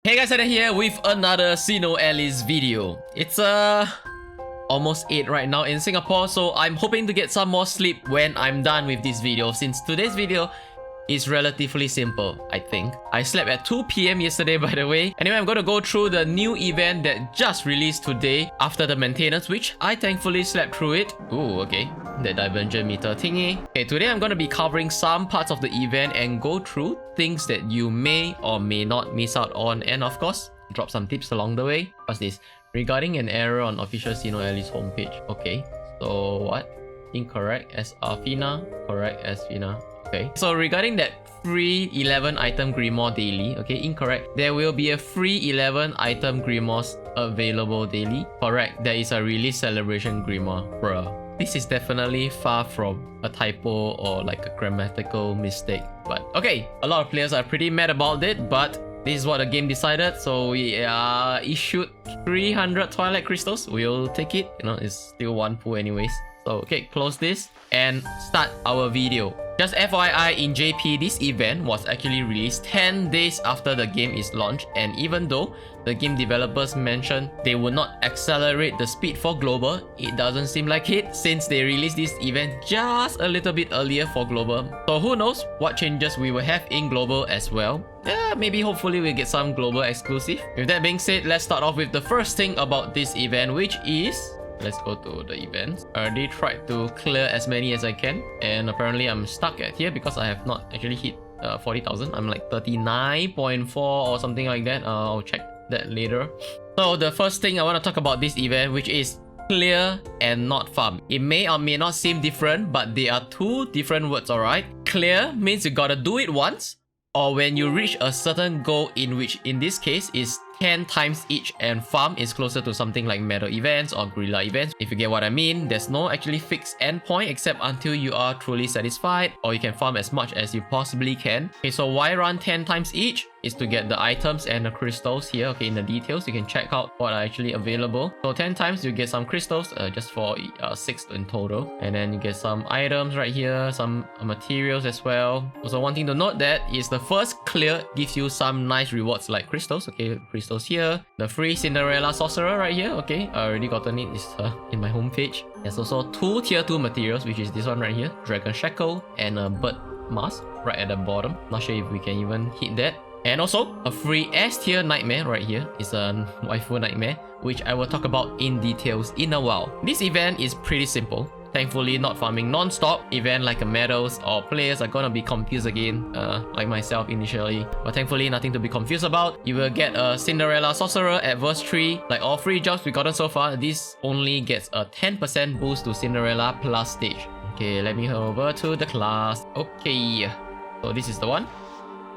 Hey guys, Tanna here with another SINoALICE video. It's almost 8 right now in Singapore, so I'm hoping to get some more sleep when I'm done with this video, since today's video is relatively simple, I think. I slept at 2 PM yesterday, by the way. Anyway, I'm going to go through the new event that just released today after the maintenance, which I thankfully slept through it. Ooh, okay. The divergent meter thingy. Okay, today I'm going to be covering some parts of the event and go through things that you may or may not miss out on, and of course, drop some tips along the way. What's this? Regarding an error on official SINoALICE homepage. Okay, so what? Incorrect as Fina, correct as Fina. Okay, so regarding that free 11 item Grimoire daily, okay, incorrect. There will be a free 11 item Grimoires available daily. Correct, there is a release celebration Grimoire. Bruh. This is definitely far from a typo or like a grammatical mistake. But okay, a lot of players are pretty mad about it, but this is what the game decided. So we issued 300 Twilight Crystals. We'll take it. You know, it's still one pool anyways. So okay, close this and start our video. Just FYI, in JP, this event was actually released 10 days after the game is launched, and even though the game developers mentioned they would not accelerate the speed for global, it doesn't seem like it since they released this event just a little bit earlier for global. So who knows what changes we will have in global as well. Yeah, maybe hopefully we'll get some global exclusive. With that being said, let's start off with the first thing about this event, which is... let's go to the events. I already tried to clear as many as I can, and apparently I'm stuck at here because I have not actually hit 40,000. I'm like 39.4 or something like that. I'll check that later. So the first thing I want to talk about this event, which is clear and not farm. It may or may not seem different, but they are two different words, alright? Clear means you gotta do it once, or when you reach a certain goal, in which in this case is 10 times each, and farm is closer to something like medal events or guerrilla events. If you get what I mean, there's no actually fixed endpoint except until you are truly satisfied, or you can farm as much as you possibly can. Okay, so why run 10 times each? Is to get the items and the crystals here. Okay, in the details you can check out what are actually available. So 10 times you get some crystals, just for 6 in total, and then you get some items right here, some materials as well. Also, one thing to note that is the first clear gives you some nice rewards like crystals. Okay, crystals here, the free Cinderella sorcerer right here. Okay, I already gotten it. It's in my homepage. There's also 2 tier 2 materials, which is this one right here, dragon shackle and a bird mask right at the bottom. Not sure if we can even hit that. And also a free S tier nightmare right here. It's a waifu nightmare, which I will talk about in details in a while. This event is pretty simple. Thankfully, not farming non-stop. Event like a medals or players are gonna be confused again, like myself initially. But thankfully, nothing to be confused about. You will get a Cinderella sorcerer at verse 3. Like all 3 jobs we gotten so far, this only gets a 10% boost to Cinderella plus stage. Okay, let me head over to the class. Okay, so this is the one.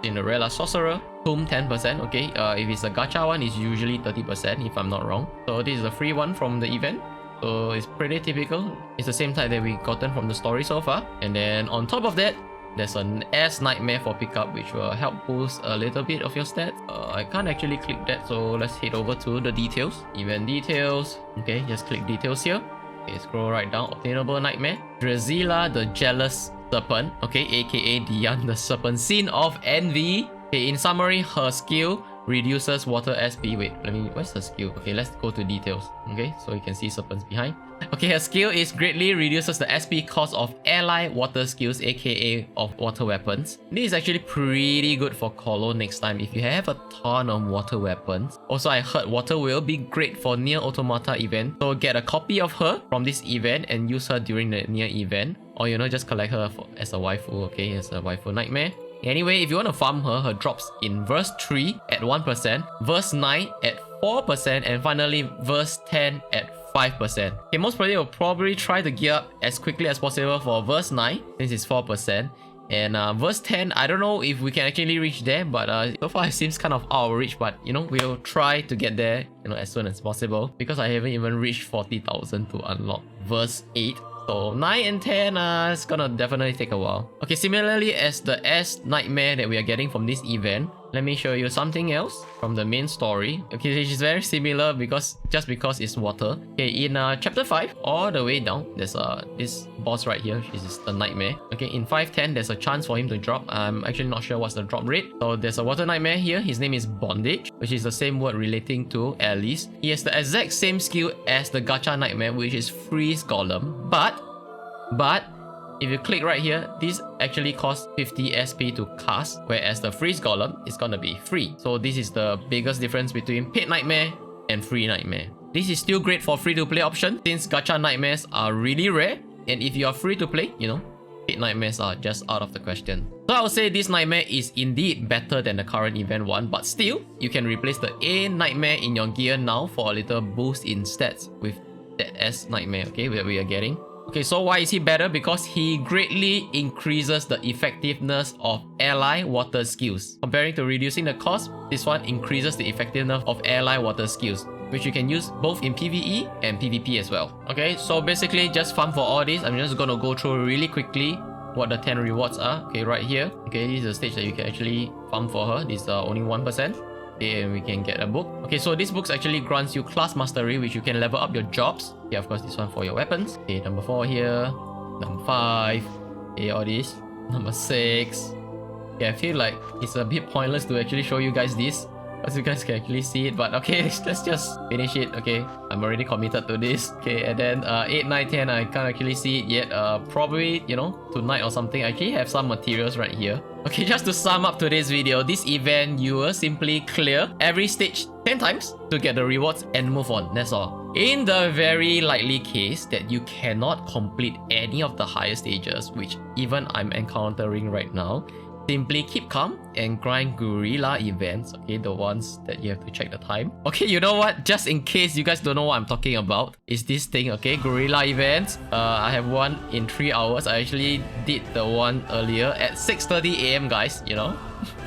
Cinderella sorcerer, whom 10%. Okay, if it's a gacha one, it's usually 30% if I'm not wrong. So this is the free one from the event. So it's pretty typical. It's the same type that we gotten from the story so far. And then on top of that, there's an S nightmare for pickup, which will help boost a little bit of your stats. I can't actually click that, so let's head over to the details. Event details. Okay, just click details here. Okay, scroll right down. Obtainable nightmare. Drazila the Jealous Serpent. Okay, aka Diane the Serpent, Sin of Envy. Okay, in summary, her skill reduces water SP. Wait, where's her skill? Okay, let's go to details. Okay, so you can see serpents behind. Okay, her skill is greatly reduces the SP cost of ally water skills, aka of water weapons. This is actually pretty good for Colo next time if you have a ton of water weapons. Also, I heard water will be great for Near Automata event. So get a copy of her from this event and use her during the Near event. Or you know, just collect her as a waifu, okay, as a waifu nightmare. Anyway, if you want to farm her, her drops in verse 3 at 1%, verse 9 at 4%, and finally verse 10 at 5%. Okay, most probably will probably try to gear up as quickly as possible for verse 9, since it's 4%. And verse 10, I don't know if we can actually reach there, but so far it seems kind of out of reach, but you know, we'll try to get there, you know, as soon as possible, because I haven't even reached 40,000 to unlock verse 8. So 9 and 10, it's gonna definitely take a while. Okay, similarly as the S nightmare that we are getting from this event, let me show you something else from the main story. Okay, which is very similar because it's water. Okay, in chapter 5, all the way down, there's this boss right here, which is the nightmare. Okay, in 510, there's a chance for him to drop. I'm actually not sure what's the drop rate. So there's a water nightmare here. His name is Bondage, which is the same word relating to Alice. He has the exact same skill as the gacha nightmare, which is Freeze Golem. But if you click right here, this actually costs 50 SP to cast, whereas the Freeze Golem is gonna be free. So this is the biggest difference between paid nightmare and free nightmare. This is still great for free-to-play option since gacha nightmares are really rare, and if you are free to play, you know, paid nightmares are just out of the question. So I would say this nightmare is indeed better than the current event one, but still, you can replace the A nightmare in your gear now for a little boost in stats with that S nightmare, okay, that we are getting. Okay, so why is he better? Because he greatly increases the effectiveness of ally water skills. Comparing to reducing the cost, this one increases the effectiveness of ally water skills, which you can use both in PvE and PvP as well. Okay, so basically just farm for all this. I'm just gonna go through really quickly what the 10 rewards are. Okay, right here. Okay, this is a stage that you can actually farm for her. This is only 1%. Okay, and we can get a book. Okay, so this book actually grants you class mastery, which you can level up your jobs. Okay, of course, this one for your weapons. Okay, number 4 here. Number 5. Okay, all this. Number 6. Okay, I feel like it's a bit pointless to actually show you guys this, because you guys can actually see it, but okay, let's just finish it. Okay, I'm already committed to this. Okay, and then 8, 9, 10, I can't actually see it yet. Probably, you know, tonight or something. I actually have some materials right here. Okay, just to sum up today's video, this event, you will simply clear every stage 10 times to get the rewards and move on. That's all. In the very likely case that you cannot complete any of the higher stages, which even I'm encountering right now, simply keep calm and grind gorilla events, okay, the ones that you have to check the time. Okay, you know what, just in case you guys don't know what I'm talking about, is this thing, okay, gorilla events. I have one in 3 hours. I actually did the one earlier at 6:30 AM, guys, you know.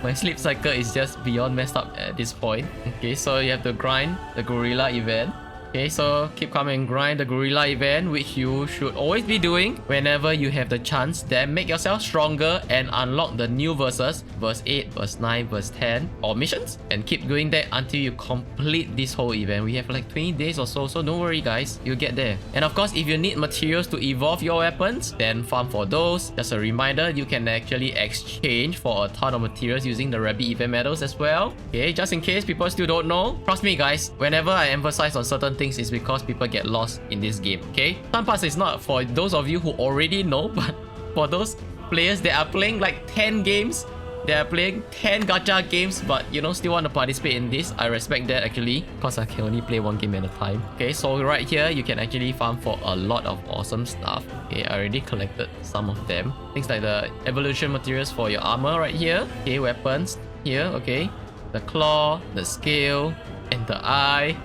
My sleep cycle is just beyond messed up at this point. Okay, so you have to grind the gorilla event. Okay, so keep calm and grind the gorilla event, which you should always be doing whenever you have the chance. Then make yourself stronger and unlock the new verses, verse 8, verse 9, verse 10, or missions, and keep doing that until you complete this whole event. We have like 20 days or so don't worry guys, you'll get there. And of course, if you need materials to evolve your weapons, then farm for those. Just a reminder, you can actually exchange for a ton of materials using the rabbit event medals as well. Okay, just in case people still don't know, trust me guys, whenever I emphasize on certain things, is because people get lost in this game, okay? Some parts is not for those of you who already know, but for those players that are playing like 10 games, they are playing 10 gacha games, but you know, still want to participate in this. I respect that actually, because I can only play one game at a time. Okay, so right here, you can actually farm for a lot of awesome stuff. Okay, I already collected some of them. Things like the evolution materials for your armor right here. Okay, weapons here, okay. The claw, the scale, and the eye.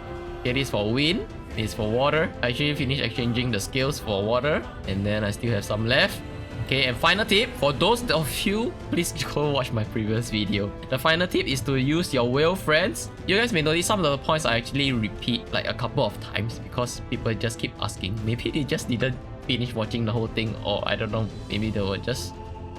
Okay, this is for wind, this is for water. I actually finished exchanging the scales for water, and then I still have some left. Okay, and final tip, for those of you, please go watch my previous video. The final tip is to use your whale friends. You guys may notice some of the points I actually repeat like a couple of times because people just keep asking. Maybe they just didn't finish watching the whole thing, or I don't know, maybe they were just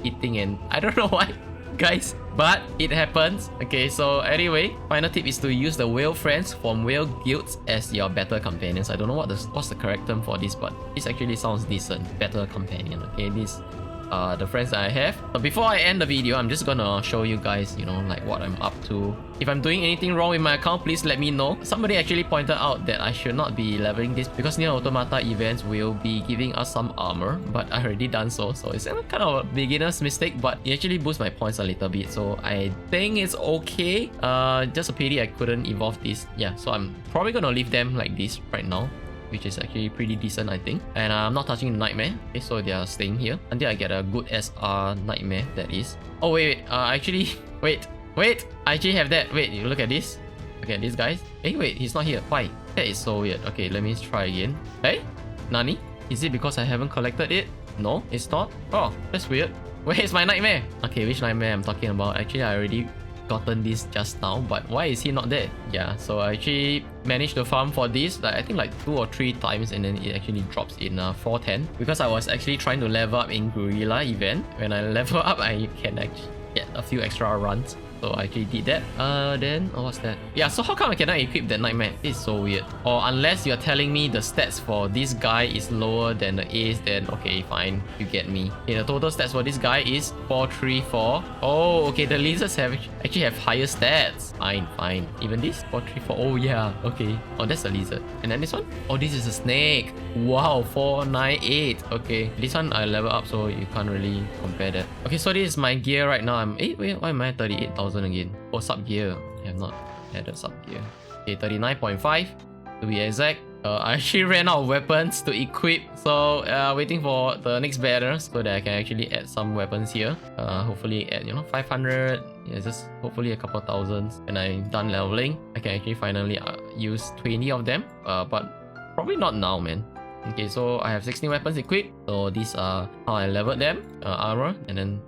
eating and I don't know why, guys, but it happens. Okay, so anyway, final tip is to use the whale friends from whale guilds as your battle companions. I don't know what's the correct term for this, but this actually sounds decent. Battle companion. Okay, this the friends that I have. But before I end the video, I'm just gonna show you guys, you know, like what I'm up to. If I'm doing anything wrong with my account, please let me know. Somebody actually pointed out that I should not be leveling this because Nier Automata events will be giving us some armor, but I already done so it's kind of a beginner's mistake, but it actually boosts my points a little bit, so I think it's okay. Just a pity I couldn't evolve this. Yeah, so I'm probably gonna leave them like this right now, which is actually pretty decent, I think. And I'm not touching the nightmare. Okay, so they are staying here until I get a good SR nightmare, that is. Oh, wait. Actually, wait. I actually have that. Wait, you look at this. Look at this, guys. Hey, wait, he's not here. Why? That is so weird. Okay, let me try again. Hey? Nani? Is it because I haven't collected it? No, it's not. Oh, that's weird. Where's my nightmare? Okay, which nightmare I'm talking about? Actually, I already gotten this just now, but why is he not there? Yeah, so I actually managed to farm for this, like I think like 2 or 3 times, and then it actually drops in 410 because I was actually trying to level up in gorilla event. When I level up, I can actually get a few extra runs. So I actually did that. Then what's that? Yeah, so how come I cannot equip that nightmare? It's so weird. Or unless you're telling me the stats for this guy is lower than the Ace, then okay, fine. You get me. Okay, the total stats for this guy is 434. Oh, okay, the lizards actually have higher stats. Fine. Even this? 434. Oh yeah, okay. Oh, that's a lizard. And then this one? Oh, this is a snake. Wow, 498. Okay. This one I level up, so you can't really compare that. Okay, so this is my gear right now. Wait, why am I 38,000 again? Oh, sub gear. I have not added sub gear. Okay, 39.5 to be exact. I actually ran out of weapons to equip, so waiting for the next banner so that I can actually add some weapons here. Hopefully add 500. Yeah, just hopefully a couple thousands. When I'm done leveling, I can actually finally use 20 of them. But probably not now, man. Okay, so I have 16 weapons equipped. So these are how I leveled them. Armor and then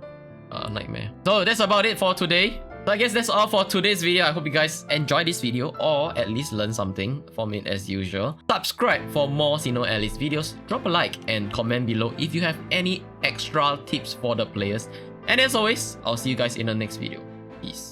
nightmare. So that's about it for today. So I guess that's all for today's video. I hope you guys enjoyed this video or at least learned something from it as usual. Subscribe for more SINoALICE videos. Drop a like and comment below if you have any extra tips for the players. And as always, I'll see you guys in the next video. Peace.